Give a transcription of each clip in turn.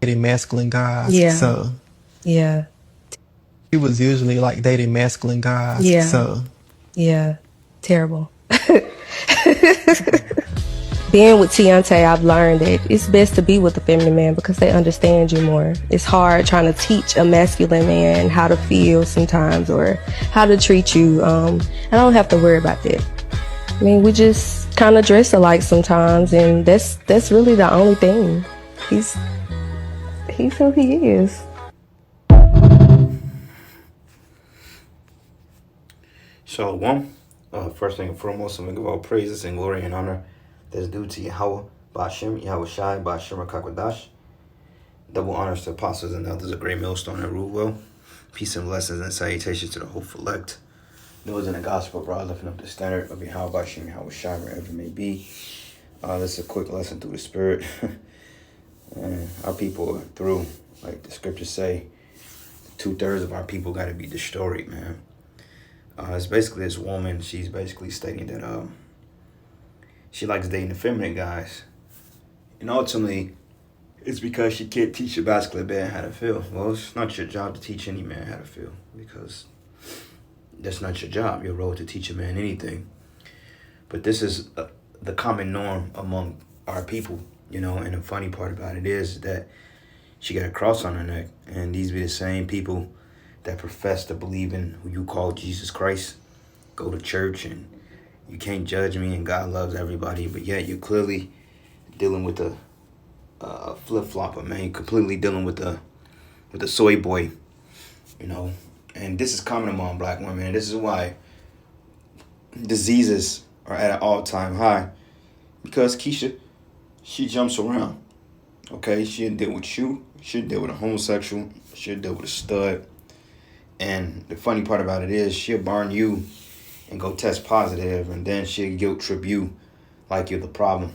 dating masculine guys. Yeah. So Yeah. he was usually like dating masculine guys. Yeah. So Yeah. Terrible. Being with Tiante, I've learned that it's best to be with a feminine man because they understand you more. It's hard trying to teach a masculine man how to feel sometimes or how to treat you. I don't have to worry about that. I mean, we just kind of dress alike sometimes, and that's really the only thing. He's he's who he is. Shalom. First thing and foremost, I'm going to give all praises and glory and honor that's due to Yahweh, Ba'ashem, Yahweh Shai, Ba'ashem Rakakwadash. Double honors to apostles and elders, a great millstone that rule well. Peace and blessings and salutations to the hopeful elect. Those in the gospel, bro, lifting up the standard of Yahweh, Ba'ashem, Yahweh Shai, wherever it may be. This is a quick lesson through the Spirit. And our people are through. Like the scriptures say, 2/3 of our people got to be destroyed, man. It's basically this woman. She's basically stating that she likes dating the feminine guys, and ultimately, it's because she can't teach a masculine man how to feel. Well, it's not your job to teach any man how to feel because that's not your job. Your role to teach a man anything. But this is the common norm among our people, you know. And the funny part about it is that she got a cross on her neck, and these be the same people that profess to believe in who you call Jesus Christ, go to church, and you can't judge me, and God loves everybody, but yet you're clearly dealing with a flip-flopper, man. You're completely dealing with the soy boy, you know. And this is common among black women, and this is why diseases are at an all-time high, because Keisha, she jumps around, okay? She'll deal with you, she'll deal with a homosexual, she'll deal with a stud. And the funny part about it is she'll burn you and go test positive, and then she'll guilt trip you like you're the problem.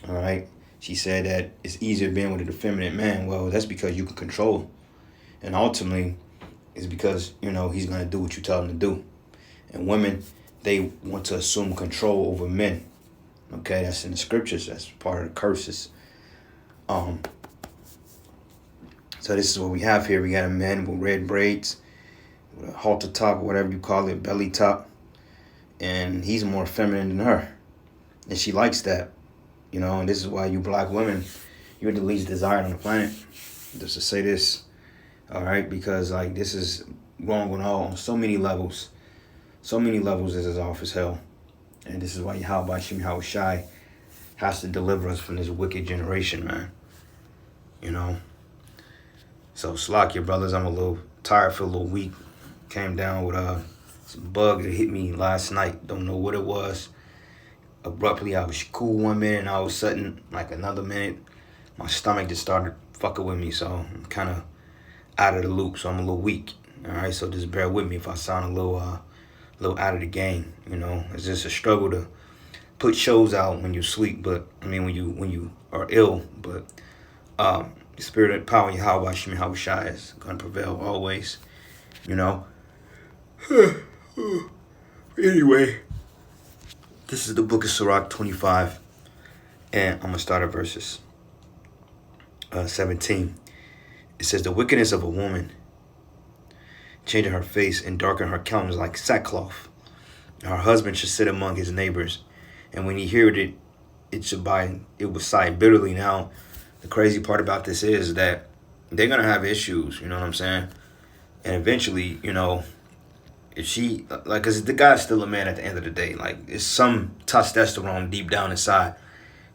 All right? She said that it's easier being with an effeminate man. Well, that's because you can control. And ultimately, it's because, you know, he's going to do what you tell him to do. And women, they want to assume control over men. Okay? That's in the scriptures. That's part of the curses. So this is what we have here. We got a man with red braids, with a halter top, or whatever you call it, belly top, and he's more feminine than her, and she likes that, you know. And this is why you black women, you're the least desired on the planet. Just to say this, all right, because like this is wrong on so many levels. This is off as hell, and this is why Yahweh Ba'ashem Yahweh Shai has to deliver us from this wicked generation, man. You know. So slack your brothers. I'm a little tired, feel a little weak. Came down with some bug that hit me last night. Don't know what it was. Abruptly, I was cool one minute, and all of a sudden, like another minute, my stomach just started fucking with me. So I'm kind of out of the loop. So I'm a little weak. All right, so just bear with me if I sound a little out of the game. You know, it's just a struggle to put shows out when you sleep. But I mean, when you are ill. But the spirit and power, Yahweh Shem Yahweh Shai is gonna prevail always. You know. Anyway, this is the book of Sirach 25, and I'm going to start at verses 17. It says, the wickedness of a woman, changing her face and darken her countenance like sackcloth. Her husband should sit among his neighbors, and when he heard it, it would sigh bitterly. Now, the crazy part about this is that they're going to have issues, you know what I'm saying? And eventually, you know, if she, like, because the guy's still a man at the end of the day. Like, it's some testosterone deep down inside.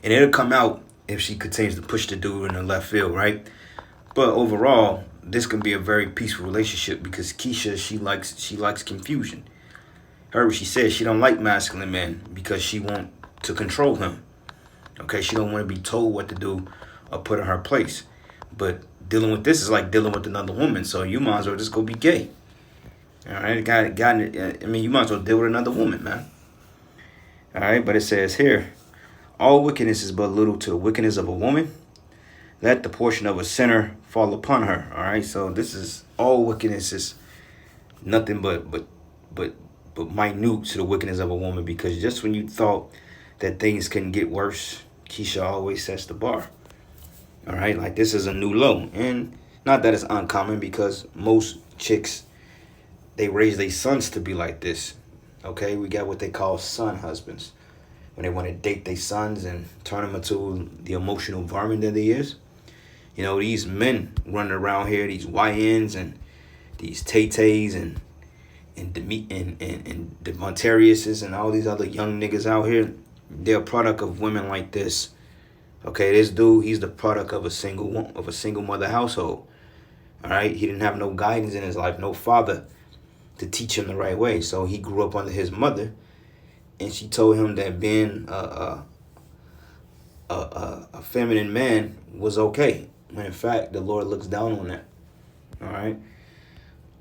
And it'll come out if she continues to push the dude in the left field, right? But overall, this can be a very peaceful relationship because Keisha, she likes confusion. Heard what she said. She don't like masculine men because she want to control him. Okay, she don't want to be told what to do or put in her place. But dealing with this is like dealing with another woman. So you might as well just go be gay. All right, I mean, you might as well deal with another woman, man. All right, but it says here, all wickedness is but little to the wickedness of a woman. Let the portion of a sinner fall upon her. All right, so this is all wickedness is nothing but minute to the wickedness of a woman, because just when you thought that things couldn't get worse, Keisha always sets the bar. All right, like this is a new low, and not that it's uncommon because most chicks they raise their sons to be like this. Okay, we got what they call son husbands when they want to date their sons and turn them into the emotional varmint that they is. You know, these men running around here, these YNs and these Tay-Tays and Demontariuses and all these other young niggas out here, they're a product of women like this. Okay, this dude, he's the product of a single mother household. All right, he didn't have no guidance in his life, no father to teach him the right way. So he grew up under his mother, and she told him that being a feminine man was okay. When in fact, the Lord looks down on that. All right,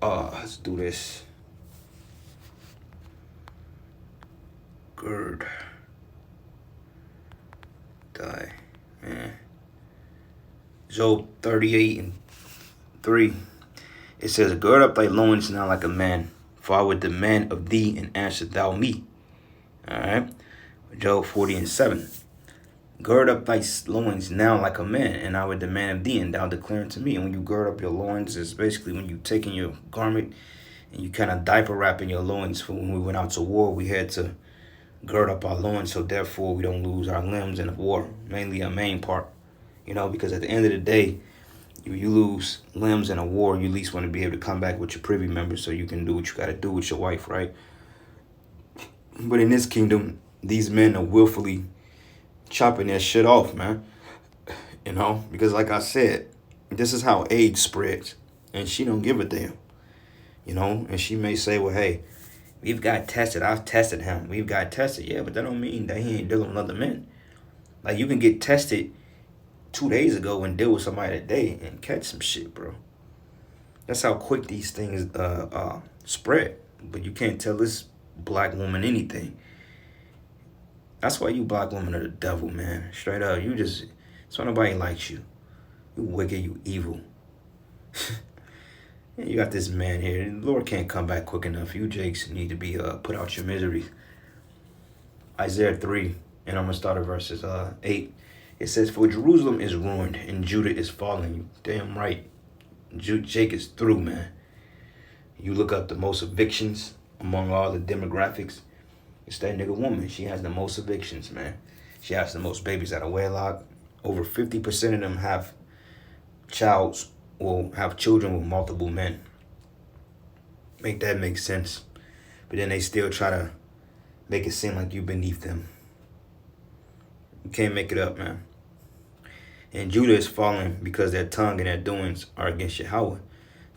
let's do this. Gird, die, man. Job 38:3. It says, gird up thy loins now like a man, for I would demand of thee, and answer thou me. All right. Job 40:7. Gird up thy loins now like a man, and I would demand of thee, and thou declare unto me. And when you gird up your loins, is basically when you taking your garment and you kind of diaper wrapping your loins. For when we went out to war, we had to gird up our loins, so therefore we don't lose our limbs in the war, mainly our main part. You know, because at the end of the day, you lose limbs in a war, you at least want to be able to come back with your privy members so you can do what you got to do with your wife, right? But in this kingdom, these men are willfully chopping that shit off, man. You know, because like I said, this is how AIDS spreads, and she don't give a damn. You know, and she may say, well, hey, we've got tested. I've tested him. We've got tested. Yeah, but that don't mean that he ain't dealing with other men. Like, you can get tested 2 days ago and deal with somebody today and catch some shit, bro. That's how quick these things spread. But you can't tell this black woman anything. That's why you black women are the devil, man. Straight up. That's why nobody likes you. You wicked, you evil. You got this man here. The Lord can't come back quick enough. You jakes need to be put out your misery. Isaiah 3, and I'm going to start at verses 8. It says, for Jerusalem is ruined and Judah is falling. You damn right. Jake is through, man. You look up the most evictions among all the demographics. It's that nigga woman. She has the most evictions, man. She has the most babies out of wedlock. Over 50% of them have children with multiple men. Make that make sense. But then they still try to make it seem like you beneath them. You can't make it up, man. And Judah is falling because their tongue and their doings are against Yahweh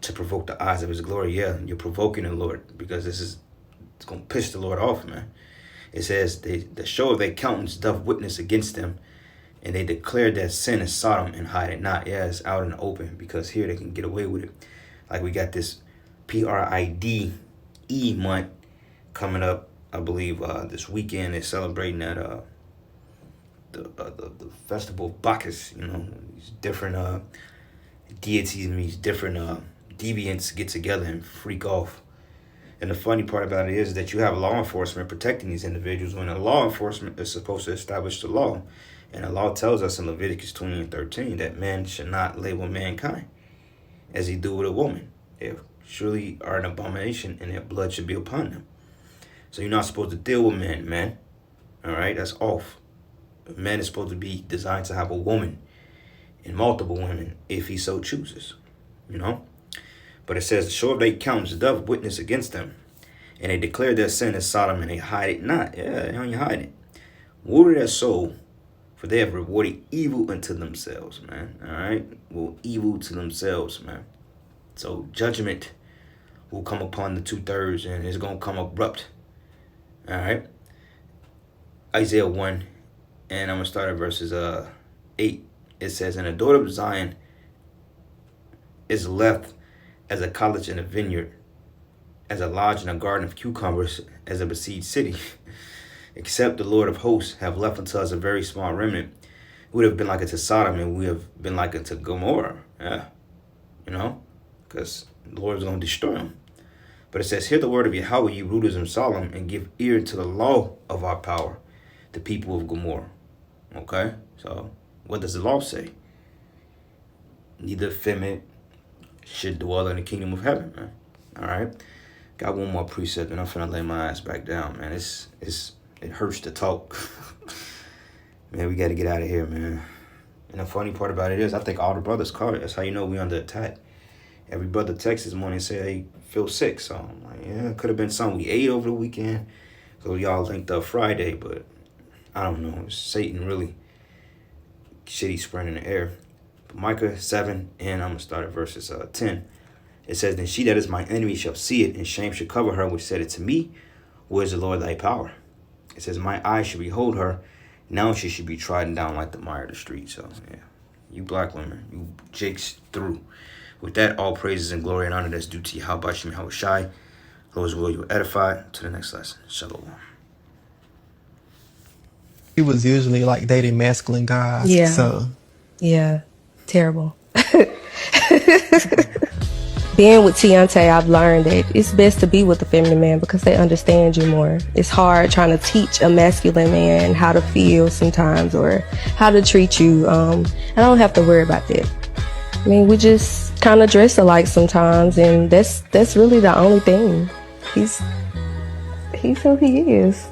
to provoke the eyes of his glory. Yeah, you're provoking the Lord because it's going to piss the Lord off, man. It says, the show of their countenance doth witness against them, and they declare their sin is Sodom and hide it not. Yeah, it's out in the open because here they can get away with it. Like we got this PRIDE month coming up. I believe this weekend they're celebrating that the festival of Bacchus. You know, these different deities and these different deviants get together and freak off. And the funny part about it is that you have law enforcement protecting these individuals when the law enforcement is supposed to establish the law. And the law tells us in Leviticus 20:13 that man should not label mankind as he do with a woman. They surely are an abomination and their blood should be upon them. So you're not supposed to deal with men, man. All right, that's off. A man is supposed to be designed to have a woman and multiple women if he so chooses, you know. But it says, show of their countenance doth witness against them, and they declare their sin as Sodom, and they hide it not. Yeah, how you hide it? Woe to their soul, for they have rewarded evil unto themselves, man. All right? Well, evil to themselves, man. So judgment will come upon the 2/3, and it's going to come abrupt. All right? Isaiah 1, and I'm going to start at verses 8. It says, and the daughter of Zion is left as a college in a vineyard, as a lodge in a garden of cucumbers, as a besieged city. Except the Lord of hosts have left unto us a very small remnant. We would have been like unto Sodom, and we have been like unto Gomorrah. Yeah, you know, because the Lord is going to destroy them. But it says, hear the word of Yahweh, ye rulers in Solomon, and give ear to the law of our power, the people of Gomorrah. Okay, so what does the law say? neither effeminate should dwell in the kingdom of heaven, man. All right. Got one more precept, and I'm finna lay my ass back down, man. It hurts to talk. Man, we got to get out of here, man. And the funny part about it is, I think all the brothers caught it. That's how you know we under attack. Every brother texts this morning and said, hey, feel sick. So I'm like, yeah, it could have been something we ate over the weekend. So y'all linked up Friday, but I don't know. It's Satan really shitty spreading in the air. But Micah 7, and I'm going to start at verses 10. It says, then she that is my enemy shall see it, and shame shall cover her, which said it to me, where is the Lord thy power? It says, my eyes shall behold her, now she should be trodden down like the mire of the street. So, yeah, you black women, you jakes through. With that, all praises and glory and honor that's due to Yahweh Shem Yahweh Shai. Lord's will, you edify. To the next lesson. Shalom. He was usually like dating masculine guys. Yeah. So Yeah, terrible. Being with Tiante, I've learned that it's best to be with a feminine man because they understand you more. It's hard trying to teach a masculine man how to feel sometimes or how to treat you. I don't have to worry about that. I mean, we just kind of dress alike sometimes, and that's really the only thing. He's who he is.